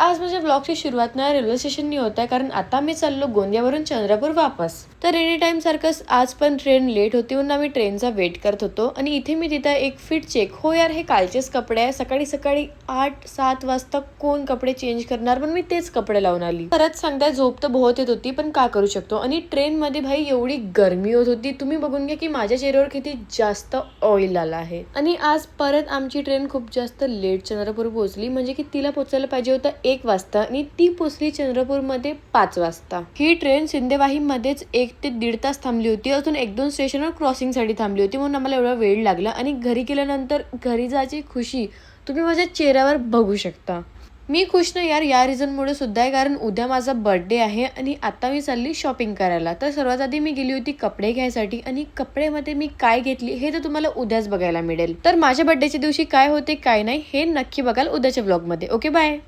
आज माझ्या व्लॉगची सुरुवात ना रेल्वे स्टेशननी होत आहे, कारण आता मी चाललो गोंदियावरून चंद्रपूर वापस. तर एनी टाइम सारखंच आज पण ट्रेन लेट होती म्हणून आम्ही ट्रेनचा वेट करत होतो. आणि इथे मी तिथं एक फिट चेक, हो यार हे कालचेच कपडे आहे. सकाळी सकाळी 8-7 वाजता कोण कपडे चेंज करणार, पण मी तेच कपडे लावून आली. खरंच सांगताय झोप तर बहुत येत होती, पण का करू शकतो. आणि ट्रेन मध्ये भाई एवढी गरमी होत होती, तुम्ही बघून घ्या की माझ्या चेहऱ्यावर किती जास्त ऑइल आला आहे. आणि आज परत आमची ट्रेन खूप जास्त लेट चंद्रपूर पोहोचली, म्हणजे की तिला पोहोचायला पाहिजे होतं 1 वाजता आणि ती पोहोचली चंद्रपूर मध्ये 5 वाजता. ही ट्रेन सिंदेवाही मध्येच 1 ते 1.5 तास थांबली होती. अजून 1-2 स्टेशनवर क्रॉसिंग साठी थांबली होती, म्हणून आम्हाला एवढा वेळ लागला. आणि घरी गेल्यानंतर घरी जायची खुशी तुम्ही माझ्या चेहऱ्यावर बघू शकता. मी खुश ना यार या रिझन मुळे सुद्धा आहे, कारण उद्या माझा बर्थडे आहे आणि आता मी चालली शॉपिंग करायला. तर सर्वात आधी मी गेली होती कपडे घ्यायसाठी, आणि कपड्यामध्ये मी काय घेतली हे तर तुम्हाला उद्याच बघायला मिळेल. तर माझ्या बर्थडेच्या दिवशी काय होते काय नाही हे नक्की बघाल उद्याच्या व्लॉग मध्ये. Okay bye.